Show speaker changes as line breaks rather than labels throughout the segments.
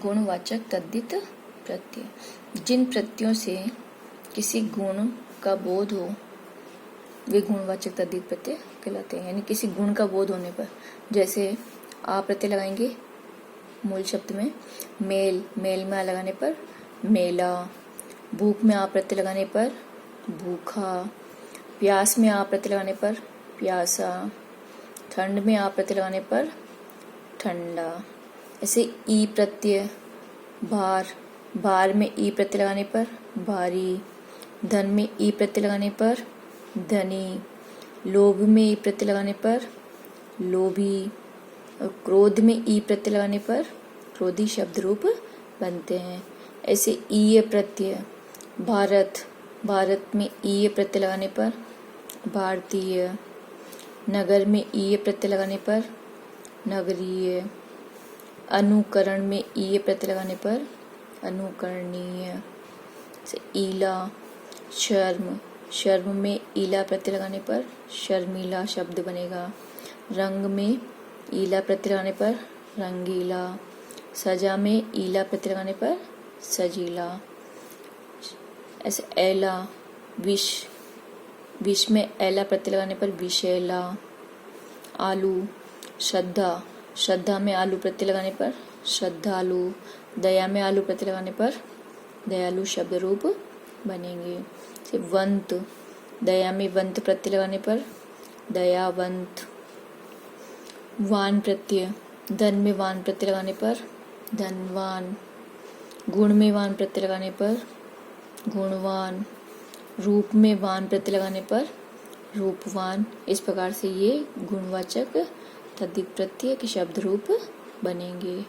गुणवाचक तद्धित प्रत्यय, जिन प्रत्ययों से किसी गुण का बोध हो वे गुणवाचक तद्धित प्रत्यय कहलाते हैं। यानी किसी गुण का बोध होने पर, जैसे आ प्रत्यय लगाएंगे मूल शब्द में, मेल, मेल में आ लगाने पर मेला, भूख में आ प्रत्यय लगाने पर भूखा, प्यास में आ प्रत्यय लगाने पर प्यासा, ठंड में आ प्रत्यय लगाने पर ठंडा। ऐसे ई प्रत्यय, भार, भार में ई प्रत्यय लगाने पर भारी, धन में ई प्रत्यय लगाने पर धनी, लोभ में ई प्रत्यय लगाने पर लोभी, और क्रोध में ई प्रत्यय लगाने पर क्रोधी शब्द रूप बनते हैं। ऐसे ईय प्रत्यय, भारत, भारत में ईय प्रत्यय लगाने पर भारतीय, नगर में ईय प्रत्यय लगाने पर नगरीय, अनुकरण में ईय प्रत्यय लगाने पर अनुकरणीय। से ईला, शर्म, शर्म में ईला प्रत्यय लगाने पर शर्मीला शब्द बनेगा। रंग में ईला प्रत्यय लगाने पर रंगीला, सजा में ईला प्रत्यय लगाने पर सजीला। ऐसे ऐला, विष, विष में ऐला प्रत्यय लगाने पर विषैला। आलू, श्रद्धा, श्रद्धा में आलू प्रत्यय लगाने पर श्रद्धालु, दया में आलू प्रत्यय लगाने पर दयालु शब्द रूप बनेंगे। वंत, दया में वंत प्रत्यय लगाने पर दयावंत। वान प्रत्यय, धन में वान प्रत्यय लगाने पर धनवान, गुण में वान प्रत्यय लगाने पर गुणवान, रूप में वान प्रत्यय लगाने पर रूपवान। इस प्रकार से ये गुणवाचक तद्धित प्रत्यय के शब्द रूप बनेंगे।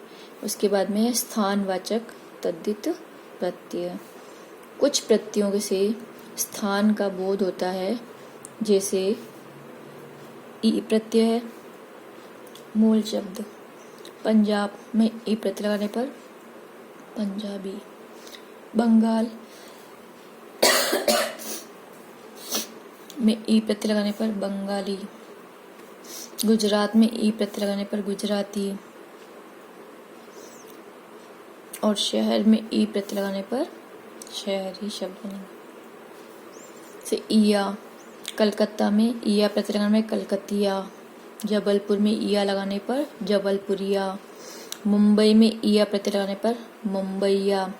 उसके बाद में स्थानवाचक तद्धित प्रत्यय। कुछ प्रत्ययों से स्थान का बोध होता है, जैसे ई प्रत्यय है मूल शब्द, पंजाब में ई प्रत्यय लगाने पर पंजाबी, बंगाल में ई प्रत्यय लगाने पर बंगाली, गुजरात में ई प्रत्यय लगाने पर गुजराती, और शहर में ई प्रत्यय लगाने पर शहरी शब्द बनेंगे। से ईया, कलकत्ता में ईया प्रत्यय लगाने में कलकतिया, जबलपुर में ईया लगाने पर जबलपुरिया, मुंबई में ईया प्रत्यय लगाने पर मुंबईया,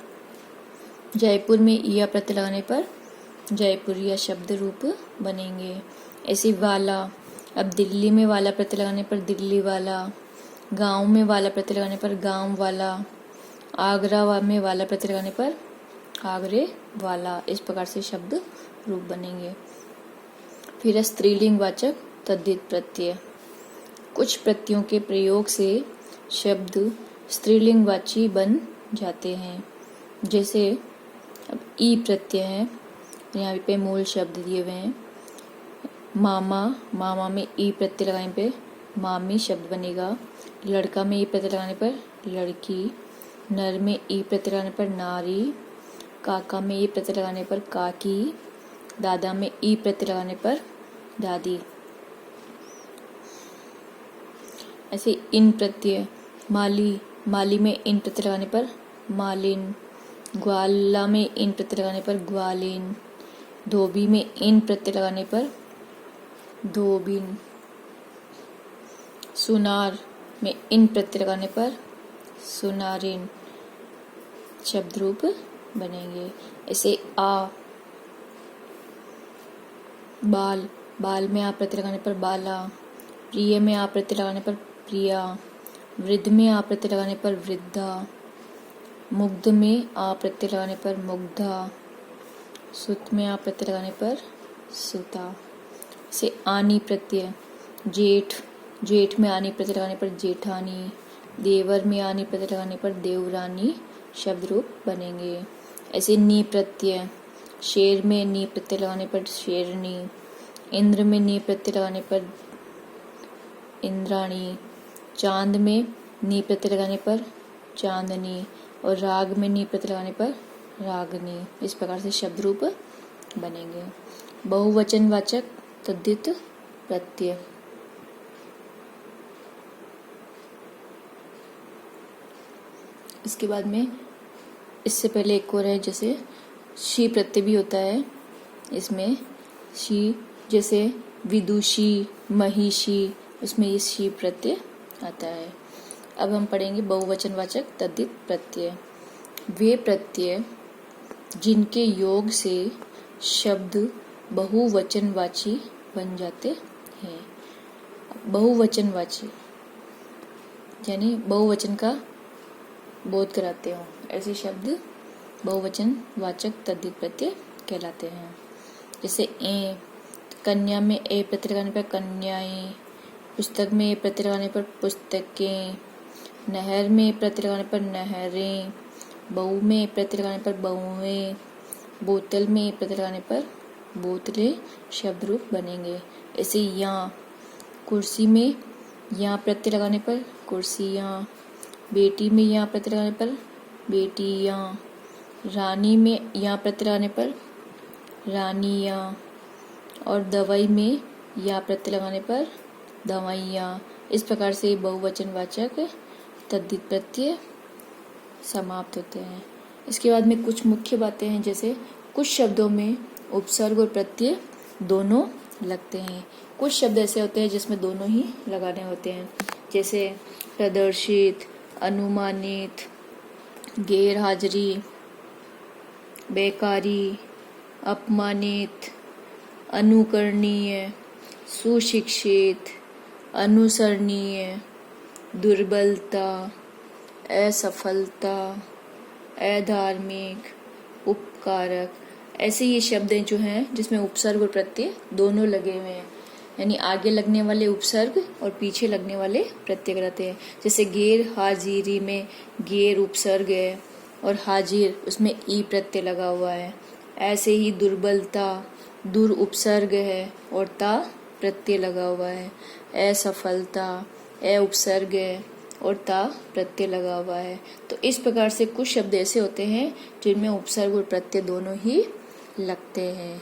जयपुर में ईया प्रत्यय लगाने पर जयपुरिया शब्द रूप बनेंगे। ऐसे वाला, अब दिल्ली में वाला प्रत्यय लगाने पर दिल्ली वाला, गांव में वाला प्रत्यय लगाने पर गांव वाला, आगरा में वाला प्रत्यय लगाने पर आगरे वाला। इस प्रकार से शब्द रूप बनेंगे। फिर स्त्रीलिंग वाचक तद्धित प्रत्यय। कुछ प्रत्ययों के प्रयोग से शब्द स्त्रीलिंगवाची बन जाते हैं। जैसे अब ई प्रत्यय है, यहाँ पे मूल शब्द दिए हुए हैं। मामा, मामा में ई प्रत्यय लगाने पे मामी शब्द बनेगा। लड़का में ई प्रत्यय लगाने पर लड़की, नर में ई प्रत्यय लगाने पर नारी, काका में ई प्रत्यय लगाने पर काकी, दादा में ई प्रत्यय लगाने पर दादी। ऐसे इन प्रत्यय, माली, माली में इन प्रत्यय लगाने पर मालिन, ग्वाला में इन प्रत्यय लगाने पर ग्वालिन, धोबी में इन प्रत्यय लगाने पर धोबिन, सुनार में इन प्रत्यय लगाने पर सुनारिन शब्द रूप बनेंगे। ऐसे आ, बाल, बाल में आ प्रत्यय लगाने पर बाला, प्रिय में आ प्रत्यय लगाने पर प्रिया, वृद्ध में आ प्रत्यय लगाने पर वृद्धा, मुग्ध में आ प्रत्यय लगाने पर मुग्धा, सुत में आ प्रत्यय लगाने पर सुता। से आनी प्रत्यय, जेठ, जेठ में आनी प्रत्यय लगाने पर जेठानी, देवर में आनी प्रत्यय लगाने पर देवरानी शब्द रूप बनेंगे। ऐसे नी प्रत्यय, शेर में नी प्रत्यय लगाने पर शेरनी, इंद्र में नी प्रत्यय लगाने पर इंद्राणी, चांद में नी प्रत्यय लगाने पर चांदनी, और राग में नी प्रत्यय लगाने पर रागनी। इस प्रकार से शब्द रूप बनेंगे। बहुवचनवाचक तद्धित प्रत्यय। इसके बाद में इससे पहले एक और है, जैसे शी प्रत्यय भी होता है इसमें। शी जैसे विदुषी, महिषी, उसमें ये शी प्रत्यय आता है। अब हम पढ़ेंगे बहुवचनवाचक तद्धित प्रत्यय। वे प्रत्यय जिनके योग से शब्द बहुवचनवाची बन जाते हैं। बहुवचनवाची यानी बहुवचन का बोध कराते हो, ऐसे शब्द बहुवचनवाचक तद्धित प्रत्यय कहलाते हैं। जैसे ए, कन्या में ए प्रत्यय लगाने पर कन्याएं, पुस्तक में ए प्रत्यय लगाने पर पुस्तकें, नहर में प्रत्यय लगाने पर नहरें, बहू में प्रत्यय लगाने पर बहुएं, बोतल में प्रत्यय लगाने पर बोतलें शब्द रूप बनेंगे। ऐसे यहाँ कुर्सी में यहाँ प्रत्यय लगाने पर कुर्सियाँ, बेटी में यहाँ प्रत्यय लगाने पर बेटियाँ, रानी में यहाँ प्रत्यय लगाने पर रानियाँ, और दवाई में यहाँ प्रत्यय लगाने पर दवाइयाँ। इस प्रकार से बहुवचनवाचक तद्धित प्रत्यय समाप्त होते हैं। इसके बाद में कुछ मुख्य बातें हैं, जैसे कुछ शब्दों में उपसर्ग और प्रत्यय दोनों लगते हैं। कुछ शब्द ऐसे होते हैं जिसमें दोनों ही लगाने होते हैं, जैसे प्रदर्शित, अनुमानित, गैर हाजिरी, बेकारी, अपमानित, अनुकरणीय, सुशिक्षित, अनुसरणीय, दुर्बलता, असफलता, अधार्मिक, उपकारक। ऐसे ये शब्द जो हैं जिसमें उपसर्ग और प्रत्यय दोनों लगे हुए हैं, यानी आगे लगने वाले उपसर्ग और पीछे लगने वाले प्रत्यय रहते हैं। जैसे गैर हाजिरी में गैर उपसर्ग है और हाजिर उसमें ई प्रत्यय लगा हुआ है। ऐसे ही दुर्बलता दुर उपसर्ग है और ता प्रत्यय लगा हुआ है। असफलता ए उपसर्ग है और ता प्रत्यय लगा हुआ है। तो इस प्रकार से कुछ शब्द ऐसे होते हैं जिनमें उपसर्ग और प्रत्यय दोनों ही लगते हैं।